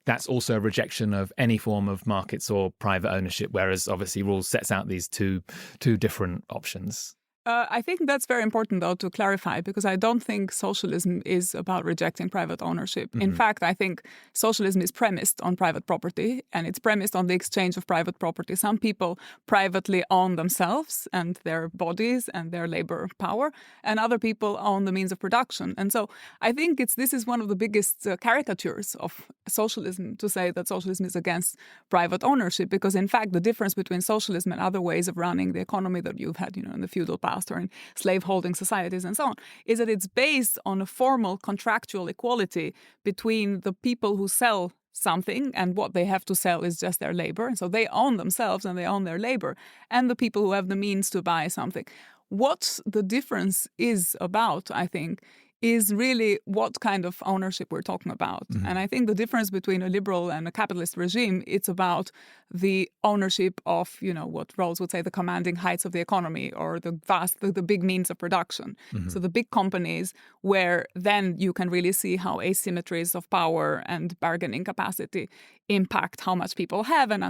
that's also a rejection of any form of markets or private ownership, whereas obviously Rawls sets out these two different options. I think that's very important, though, to clarify, because I don't think socialism is about rejecting private ownership. In fact, I think socialism is premised on private property, and it's premised on the exchange of private property. Some people privately own themselves and their bodies and their labor power, and other people own the means of production. And so I think this is one of the biggest caricatures of socialism, to say that socialism is against private ownership, because in fact the difference between socialism and other ways of running the economy that you've had, in the feudal past or in slave-holding societies and so on, is that it's based on a formal contractual equality between the people who sell something, and what they have to sell is just their labor. And so they own themselves and they own their labor, and the people who have the means to buy something. What the difference is about, I think, is really what kind of ownership we're talking about. And I think the difference between a liberal and a capitalist regime, it's about the ownership of, what Rawls would say, the commanding heights of the economy, or the big means of production. So the big companies, where then you can really see how asymmetries of power and bargaining capacity impact how much people have and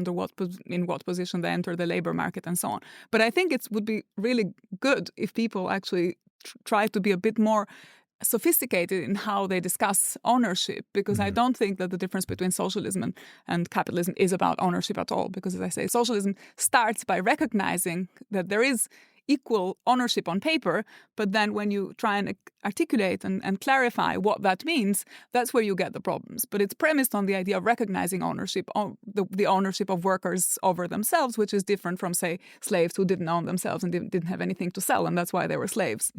in what position they enter the labor market and so on. But I think it would be really good if people actually try to be a bit more sophisticated in how they discuss ownership, because I don't think that the difference between socialism and capitalism is about ownership at all. Because, as I say, socialism starts by recognizing that there is equal ownership on paper, but then when you try and articulate and clarify what that means, that's where you get the problems. But it's premised on the idea of recognizing ownership, the ownership of workers over themselves, which is different from, say, slaves who didn't own themselves and didn't have anything to sell, and that's why they were slaves.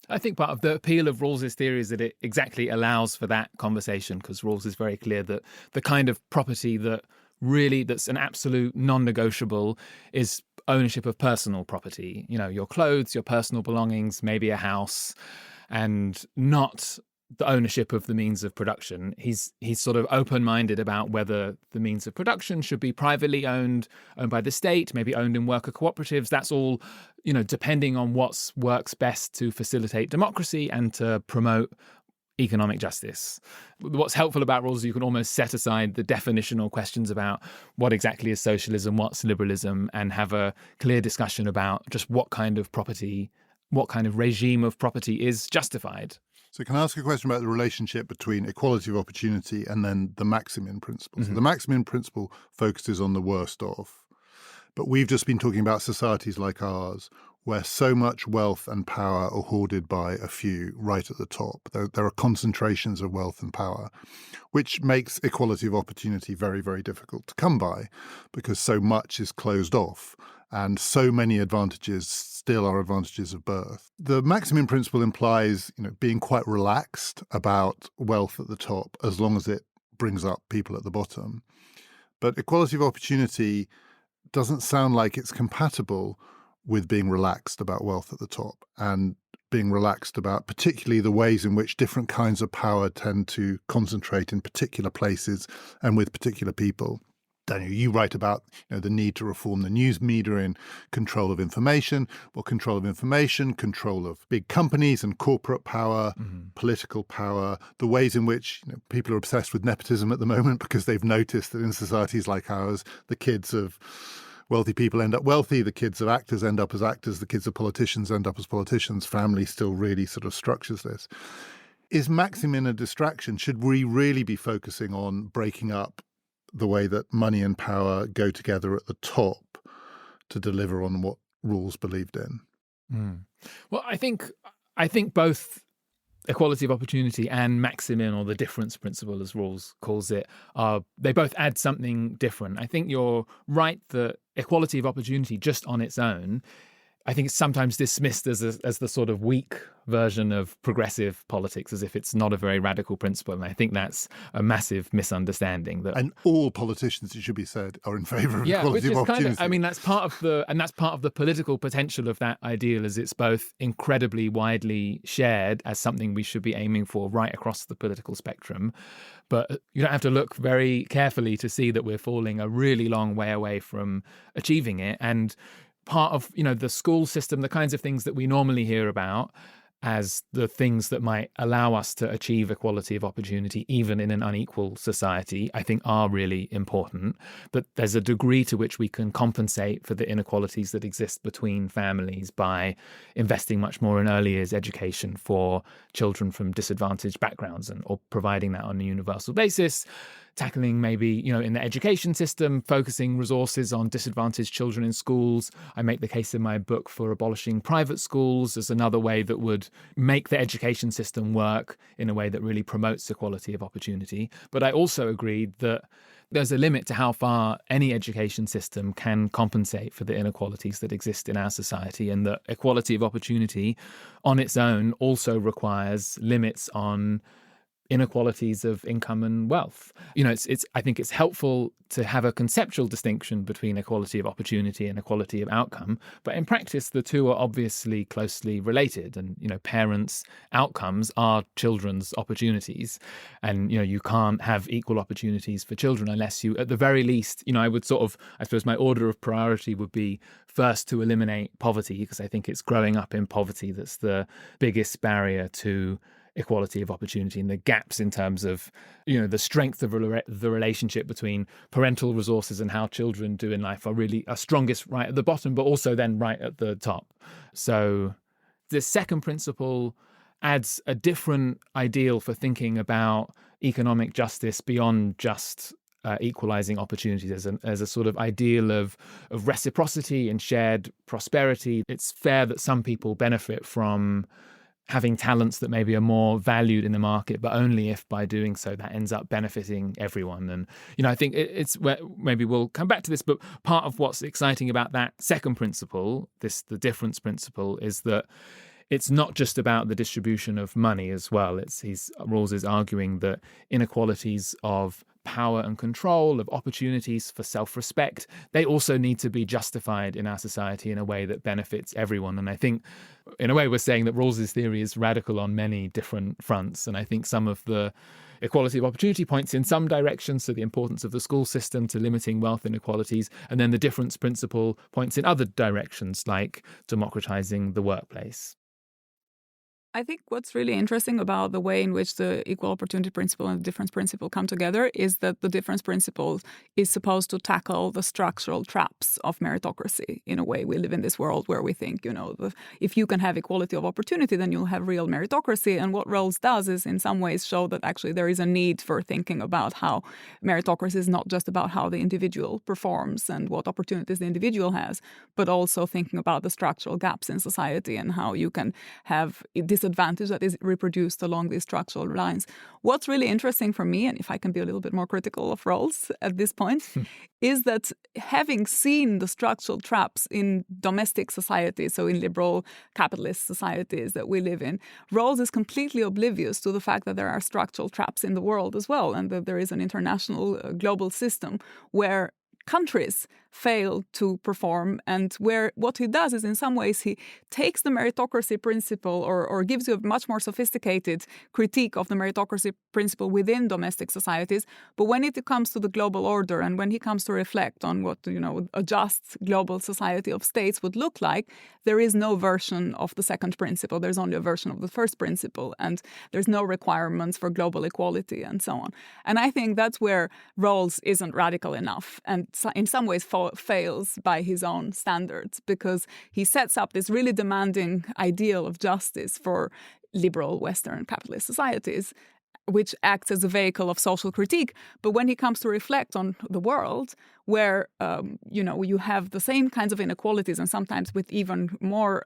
I think part of the appeal of Rawls's theory is that it exactly allows for that conversation, because Rawls is very clear that the kind of property that's an absolute non-negotiable is ownership of personal property. Your clothes, your personal belongings, maybe a house, and not the ownership of the means of production. He's sort of open-minded about whether the means of production should be privately owned by the state, maybe owned in worker cooperatives. That's all, depending on what works best to facilitate democracy and to promote economic justice. What's helpful about Rawls is you can almost set aside the definitional questions about what exactly is socialism, what's liberalism, and have a clear discussion about just what kind of property, what kind of regime of property is justified. So can I ask a question about the relationship between equality of opportunity and then the Maximin principle? So the Maximin principle focuses on the worst of. But we've just been talking about societies like ours, where so much wealth and power are hoarded by a few right at the top. There are concentrations of wealth and power, which makes equality of opportunity very, very difficult to come by, because so much is closed off. And so many advantages still are advantages of birth. The Maximin principle implies, being quite relaxed about wealth at the top, as long as it brings up people at the bottom. But equality of opportunity doesn't sound like it's compatible with being relaxed about wealth at the top, and being relaxed about particularly the ways in which different kinds of power tend to concentrate in particular places and with particular people. Daniel, you write about the need to reform the news media in control of information. Well, control of information, control of big companies and corporate power, political power, the ways in which people are obsessed with nepotism at the moment because they've noticed that in societies like ours, the kids of wealthy people end up wealthy, the kids of actors end up as actors, the kids of politicians end up as politicians. Family still really sort of structures this. Is Maximin a distraction? Should we really be focusing on breaking up the way that money and power go together at the top to deliver on what Rawls believed in? Well, I think both equality of opportunity and maximin, or the difference principle, as Rawls calls it, they both add something different. I think you're right that equality of opportunity just on its own, I think it's sometimes dismissed as the sort of weak version of progressive politics, as if it's not a very radical principle. And I think that's a massive misunderstanding. And all politicians, it should be said, are in favour of equality which is of opportunity. that's part of the political potential of that ideal, is it's both incredibly widely shared as something we should be aiming for right across the political spectrum. But you don't have to look very carefully to see that we're falling a really long way away from achieving it. And part of, the school system, the kinds of things that we normally hear about as the things that might allow us to achieve equality of opportunity, even in an unequal society, I think are really important. But there's a degree to which we can compensate for the inequalities that exist between families by investing much more in early years education for children from disadvantaged backgrounds, or providing that on a universal basis. Tackling maybe, in the education system, focusing resources on disadvantaged children in schools. I make the case in my book for abolishing private schools as another way that would make the education system work in a way that really promotes equality of opportunity. But I also agreed that there's a limit to how far any education system can compensate for the inequalities that exist in our society, and that equality of opportunity on its own also requires limits on inequalities of income and wealth. I think it's helpful to have a conceptual distinction between equality of opportunity and equality of outcome, but in practice the two are obviously closely related. And parents' outcomes are children's opportunities, and you can't have equal opportunities for children unless you, at the very least, I suppose my order of priority would be first to eliminate poverty, because I think it's growing up in poverty that's the biggest barrier to equality of opportunity, and the gaps in terms of, the strength of the relationship between parental resources and how children do in life are strongest right at the bottom, but also then right at the top. So the second principle adds a different ideal for thinking about economic justice beyond just equalizing opportunities, as a sort of ideal of reciprocity and shared prosperity. It's fair that some people benefit from having talents that maybe are more valued in the market, but only if by doing so that ends up benefiting everyone. And, I think it's where maybe we'll come back to this, but part of what's exciting about that second principle, the difference principle, is that it's not just about the distribution of money as well. Rawls is arguing that inequalities of power and control, of opportunities for self-respect, they also need to be justified in our society in a way that benefits everyone. And I think, in a way, we're saying that Rawls's theory is radical on many different fronts. And I think some of the equality of opportunity points in some directions to the importance of the school system, to limiting wealth inequalities, and then the difference principle points in other directions, like democratizing the workplace. I think what's really interesting about the way in which the equal opportunity principle and the difference principle come together is that the difference principle is supposed to tackle the structural traps of meritocracy. In a way, we live in this world where we think, if you can have equality of opportunity, then you'll have real meritocracy. And what Rawls does is in some ways show that actually there is a need for thinking about how meritocracy is not just about how the individual performs and what opportunities the individual has, but also thinking about the structural gaps in society and how you can have disadvantage that is reproduced along these structural lines. What's really interesting for me, and if I can be a little bit more critical of Rawls at this point, is that having seen the structural traps in domestic societies, so in liberal capitalist societies that we live in, Rawls is completely oblivious to the fact that there are structural traps in the world as well, and that there is an international global system where countries fail to perform, and where what he does is in some ways he takes the meritocracy principle or gives you a much more sophisticated critique of the meritocracy principle within domestic societies. But when it comes to the global order and when he comes to reflect on what a just global society of states would look like, there is no version of the second principle. There's only a version of the first principle, and there's no requirements for global equality and so on. And I think that's where Rawls isn't radical enough, and in some ways fails by his own standards, because he sets up this really demanding ideal of justice for liberal Western capitalist societies. which acts as a vehicle of social critique. But when he comes to reflect on the world, where you have the same kinds of inequalities and sometimes with even more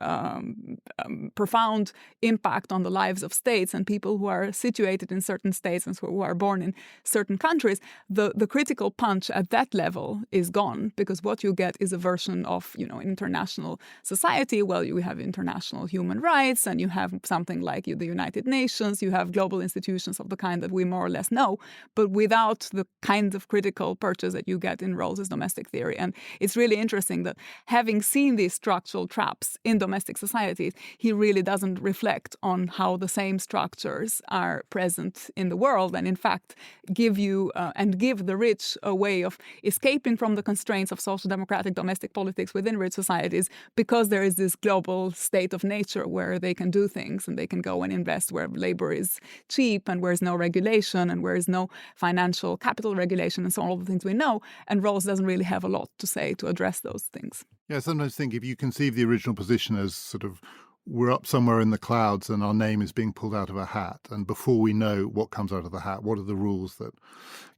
profound impact on the lives of states and people who are situated in certain states and who are born in certain countries, the critical punch at that level is gone, because what you get is a version of international society. Well, you have international human rights, and you have something like the United Nations, you have global institutions of the kind that we more or less know, but without the kind of critical purchase that you get in Rawls's domestic theory. And it's really interesting that, having seen these structural traps in domestic societies, he really doesn't reflect on how the same structures are present in the world, and in fact give the rich a way of escaping from the constraints of social democratic domestic politics within rich societies, because there is this global state of nature where they can do things and they can go and invest where labor is cheap and where there's no regulation and where there's no financial capital regulation and so on, all the things we know. And Rawls doesn't really have a lot to say to address those things. Yeah, I sometimes think if you conceive the original position as sort of, we're up somewhere in the clouds and our name is being pulled out of a hat, and before we know what comes out of the hat, what are the rules that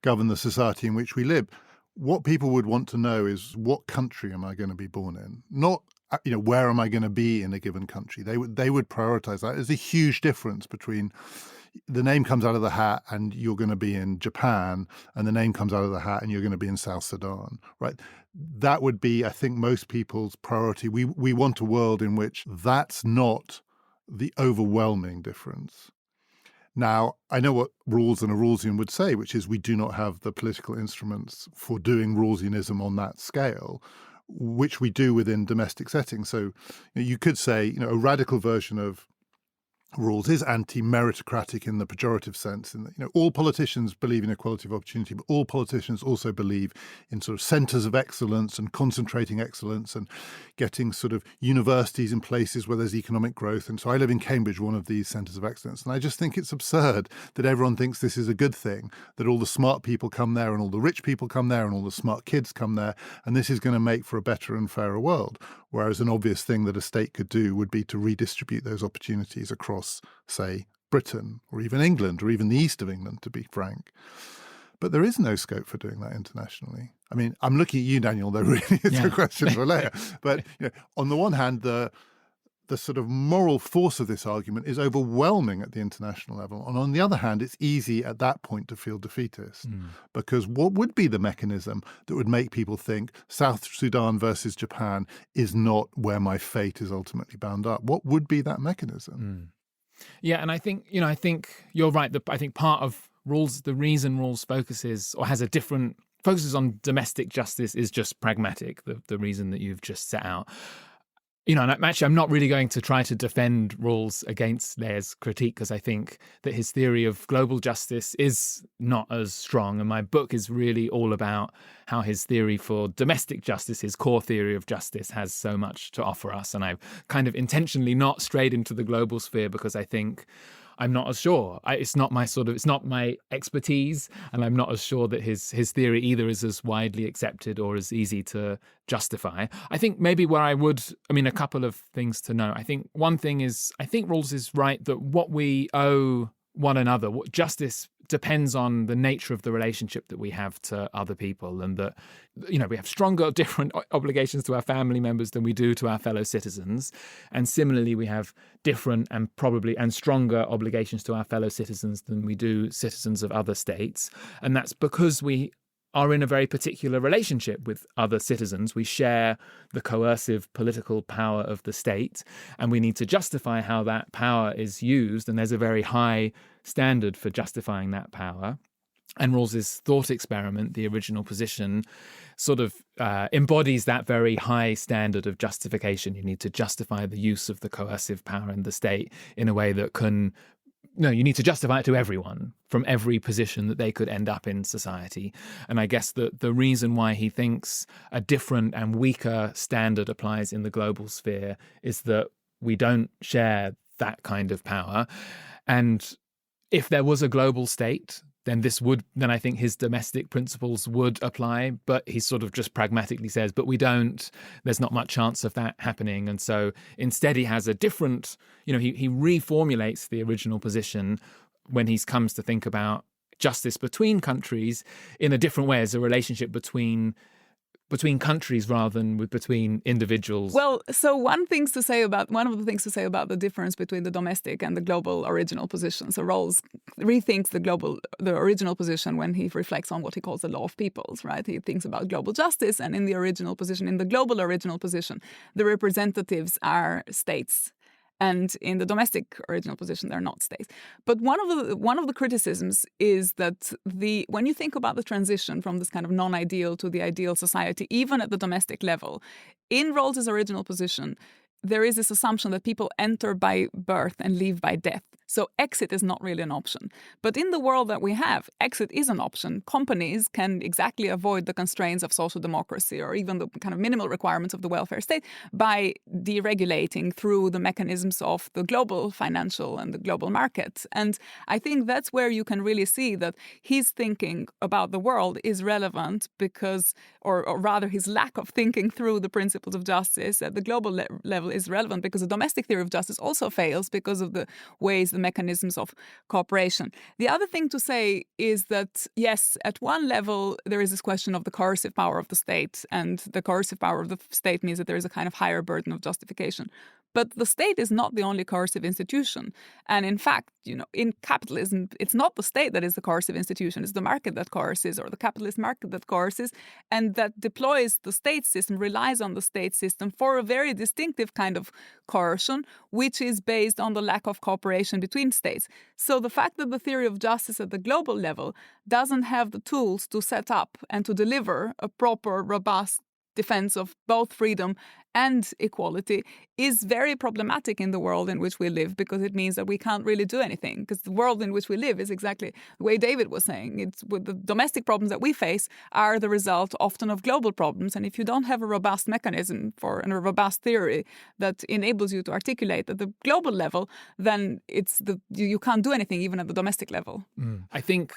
govern the society in which we live, what people would want to know is, what country am I going to be born in? Not where am I going to be in a given country? They would prioritize that. There's a huge difference between the name comes out of the hat and you're going to be in Japan, and the name comes out of the hat and you're going to be in South Sudan, right? That would be, I think, most people's priority. We want a world in which that's not the overwhelming difference. Now, I know what Rawls and a Rawlsian would say, which is we do not have the political instruments for doing Rawlsianism on that scale, which we do within domestic settings. So you could say, a radical version of Rawls is anti-meritocratic in the pejorative sense, in that, all politicians believe in equality of opportunity, but all politicians also believe in sort of centres of excellence and concentrating excellence and getting sort of universities in places where there's economic growth. And so I live in Cambridge, one of these centres of excellence. And I just think it's absurd that everyone thinks this is a good thing, that all the smart people come there and all the rich people come there and all the smart kids come there, and this is going to make for a better and fairer world. Whereas an obvious thing that a state could do would be to redistribute those opportunities across, say, Britain or even England or even the east of England, to be frank. But there is no scope for doing that internationally. I mean, I'm looking at you, Daniel, though really it's a question for later. But on the one hand, the sort of moral force of this argument is overwhelming at the international level. And on the other hand, it's easy at that point to feel defeatist. Because what would be the mechanism that would make people think South Sudan versus Japan is not where my fate is ultimately bound up? What would be that mechanism? Yeah, and I think you're right. I think part of Rawls, the reason Rawls focuses on domestic justice is just pragmatic, the reason that you've just set out. And actually, I'm not really going to try to defend Rawls against Leah's critique, because I think that his theory of global justice is not as strong. And my book is really all about how his theory for domestic justice, his core theory of justice, has so much to offer us. And I've kind of intentionally not strayed into the global sphere because I think I'm not as sure. It's not my expertise, and I'm not as sure that his theory either is as widely accepted or as easy to justify. I think maybe a couple of things to know. I think one thing is, I think Rawls is right that what we owe one another, what justice depends on the nature of the relationship that we have to other people, and that we have stronger, different obligations to our family members than we do to our fellow citizens, and similarly we have different and stronger obligations to our fellow citizens than we do citizens of other states, and that's because we are in a very particular relationship with other citizens. We share the coercive political power of the state, and we need to justify how that power is used, and there's a very high standard for justifying that power. And Rawls's thought experiment, the original position, sort of embodies that very high standard of justification. You need to justify the use of the coercive power in the state in a way that you need to justify it to everyone from every position that they could end up in society. And I guess that the reason why he thinks a different and weaker standard applies in the global sphere is that we don't share that kind of power. And if there was a global state, then I think his domestic principles would apply, but he sort of just pragmatically says, but we don't, there's not much chance of that happening. And so instead he has a different, he reformulates the original position when he comes to think about justice between countries in a different way, as a relationship between countries rather than between individuals. Well, so one of the things to say about the difference between the domestic and the global original position. So Rawls rethinks the original position when he reflects on what he calls the law of peoples, right? He thinks about global justice, and in the global original position, the representatives are states. And in the domestic original position, they're not states. But one of the criticisms is that when you think about the transition from this kind of non-ideal to the ideal society, even at the domestic level, in Rawls's original position, there is this assumption that people enter by birth and leave by death. So exit is not really an option. But in the world that we have, exit is an option. Companies can exactly avoid the constraints of social democracy or even the kind of minimal requirements of the welfare state by deregulating through the mechanisms of the global financial and the global markets. And I think that's where you can really see that his thinking about the world is relevant because, or rather his lack of thinking through the principles of justice at the global level is relevant because the domestic theory of justice also fails because of the ways, the mechanisms of cooperation. The other thing to say is that, yes, at one level, there is this question of the coercive power of the state, and the coercive power of the state means that there is a kind of higher burden of justification. But the state is not the only coercive institution. And in fact, in capitalism, it's not the state that is the coercive institution. It's the market that coerces, or the capitalist market that coerces, and that deploys the state system, relies on the state system for a very distinctive kind of coercion, which is based on the lack of cooperation between states. So the fact that the theory of justice at the global level doesn't have the tools to set up and to deliver a proper, robust defense of both freedom and equality is very problematic in the world in which we live, because it means that we can't really do anything, because the world in which we live is exactly the way David was saying. It's with the domestic problems that we face are the result often of global problems. And if you don't have a robust mechanism and a robust theory that enables you to articulate at the global level, then you can't do anything even at the domestic level. I think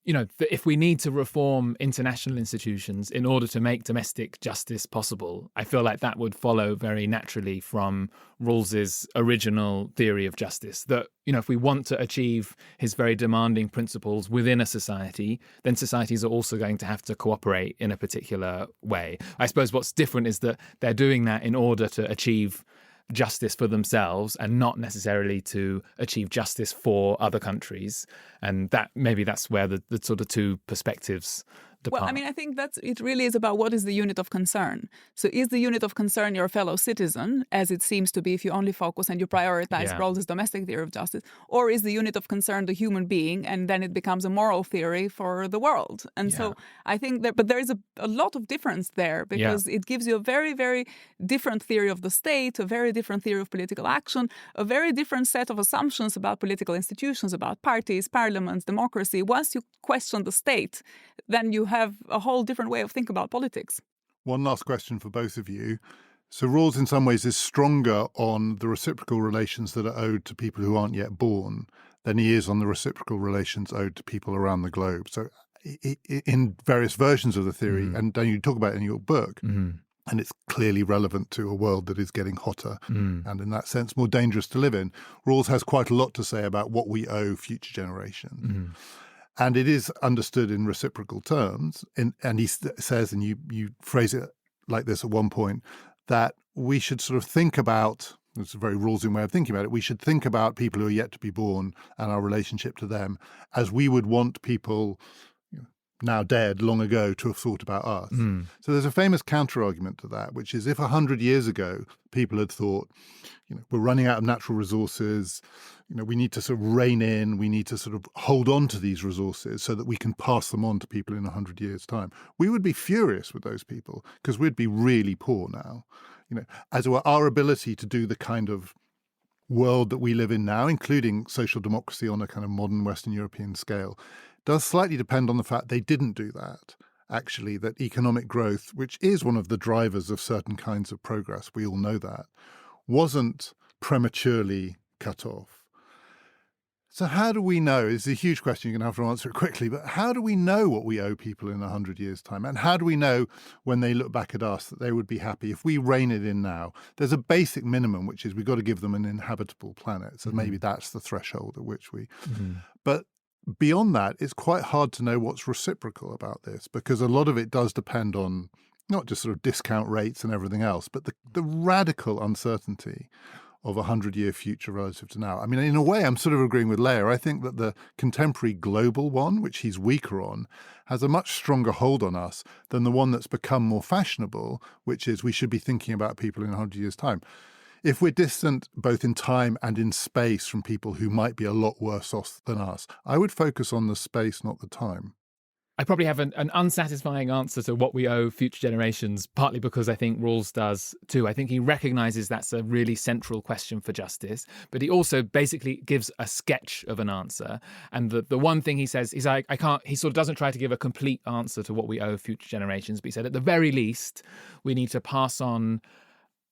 if we need to reform international institutions in order to make domestic justice possible, I feel like that would follow very naturally from Rawls's original theory of justice. That, if we want to achieve his very demanding principles within a society, then societies are also going to have to cooperate in a particular way. I suppose what's different is that they're doing that in order to achieve justice for themselves and not necessarily to achieve justice for other countries. And that's where the sort of two perspectives depart. Well, I mean, I think it really is about what is the unit of concern. So is the unit of concern your fellow citizen, as it seems to be if you only focus and you prioritize Rawls's domestic theory of justice, or is the unit of concern the human being, and then it becomes a moral theory for the world? And so I think but there is a lot of difference there, because it gives you a very, very different theory of the state, a very different theory of political action, a very different set of assumptions about political institutions, about parties, parliaments, democracy. Once you question the state, then you have a whole different way of thinking about politics. One last question for both of you. So Rawls in some ways is stronger on the reciprocal relations that are owed to people who aren't yet born than he is on the reciprocal relations owed to people around the globe. So in various versions of the theory, and you talk about it in your book, and it's clearly relevant to a world that is getting hotter and in that sense more dangerous to live in, Rawls has quite a lot to say about what we owe future generations. And it is understood in reciprocal terms. And he says, and you phrase it like this at one point, that we should sort of think about, it's a very Rawlsian way of thinking about it, we should think about people who are yet to be born and our relationship to them as we would want people now dead long ago to have thought about us. So there's a famous counter-argument to that, which is if 100 years ago people had thought, we're running out of natural resources, we need to sort of rein in, we need to sort of hold on to these resources so that we can pass them on to people in 100 years' time, we would be furious with those people because we'd be really poor now. As well, our ability to do the kind of world that we live in now, including social democracy on a kind of modern Western European scale, does slightly depend on the fact they didn't do that. Actually, that economic growth, which is one of the drivers of certain kinds of progress, we all know that, wasn't prematurely cut off. So how do we know? It's a huge question. You're going to have to answer it quickly. But how do we know what we owe people in 100 years' time? And how do we know when they look back at us that they would be happy if we rein it in now? There's a basic minimum, which is we've got to give them an inhabitable planet. So maybe that's the threshold at which we... But beyond that, it's quite hard to know what's reciprocal about this, because a lot of it does depend on not just sort of discount rates and everything else, but the radical uncertainty of a 100-year future relative to now. I mean, in a way, I'm sort of agreeing with Leah. I think that the contemporary global one, which he's weaker on, has a much stronger hold on us than the one that's become more fashionable, which is we should be thinking about people in 100 years' time. If we're distant both in time and in space from people who might be a lot worse off than us, I would focus on the space, not the time. I probably have an unsatisfying answer to what we owe future generations, partly because I think Rawls does too. I think he recognises that's a really central question for justice, but he also basically gives a sketch of an answer. And the one thing he says is he sort of doesn't try to give a complete answer to what we owe future generations, but he said at the very least, we need to pass on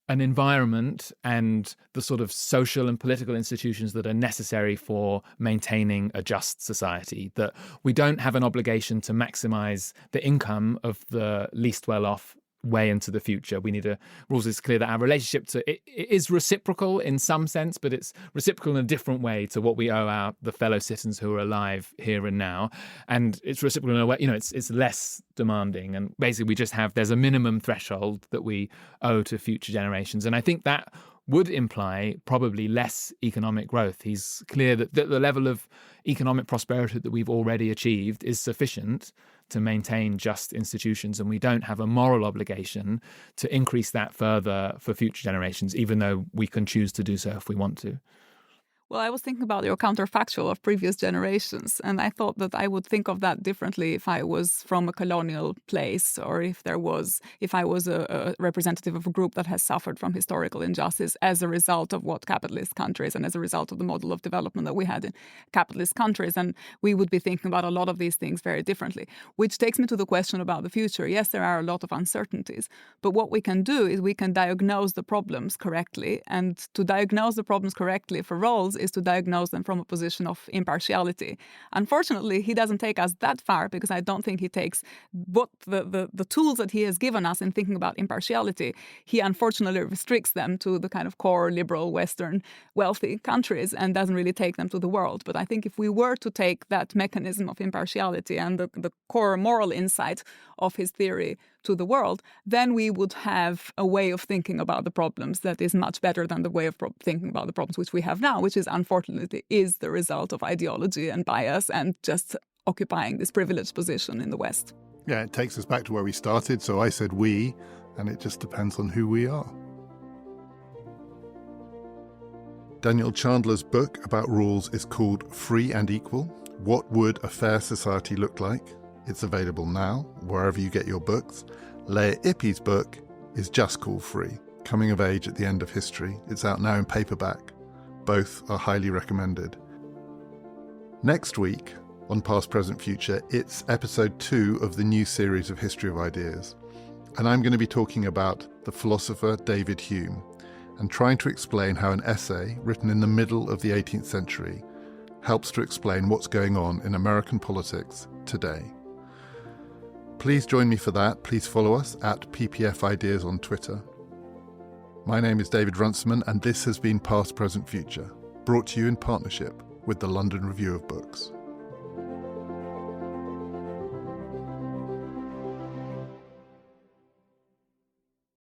an environment and the sort of social and political institutions that are necessary for maintaining a just society, that we don't have an obligation to maximize the income of the least well-off way into the future. Rawls is clear that our relationship to it is reciprocal in some sense, but it's reciprocal in a different way to what we owe the fellow citizens who are alive here and now. And it's reciprocal in a way, it's less demanding. And basically there's a minimum threshold that we owe to future generations. And I think that would imply probably less economic growth. He's clear that the level of economic prosperity that we've already achieved is sufficient to maintain just institutions, and we don't have a moral obligation to increase that further for future generations, even though we can choose to do so if we want to. Well, I was thinking about your counterfactual of previous generations, and I thought that I would think of that differently if I was from a colonial place, or if I was a representative of a group that has suffered from historical injustice as a result of what capitalist countries and as a result of the model of development that we had in capitalist countries. And we would be thinking about a lot of these things very differently, which takes me to the question about the future. Yes, there are a lot of uncertainties, but what we can do is we can diagnose the problems correctly. And to diagnose the problems correctly for Rawls is to diagnose them from a position of impartiality. Unfortunately, he doesn't take us that far, because I don't think he takes what the tools that he has given us in thinking about impartiality. He unfortunately restricts them to the kind of core liberal Western wealthy countries and doesn't really take them to the world. But I think if we were to take that mechanism of impartiality and the core moral insight of his theory to the world, then we would have a way of thinking about the problems that is much better than the way of thinking about the problems which we have now, which is unfortunately is the result of ideology and bias and just occupying this privileged position in the West. Yeah, it takes us back to where we started. So I said we, and it just depends on who we are. Daniel Chandler's book about Rawls is called Free and Equal: What Would a Fair Society Look Like? It's available now, wherever you get your books. Leah Ippy's book is just called Free, Coming of Age at the End of History. It's out now in paperback. Both are highly recommended. Next week, on Past, Present, Future, it's episode 2 of the new series of History of Ideas. And I'm going to be talking about the philosopher David Hume and trying to explain how an essay written in the middle of the 18th century helps to explain what's going on in American politics today. Please join me for that. Please follow us at PPF Ideas on Twitter. My name is David Runciman, and this has been Past, Present, Future, brought to you in partnership with the London Review of Books.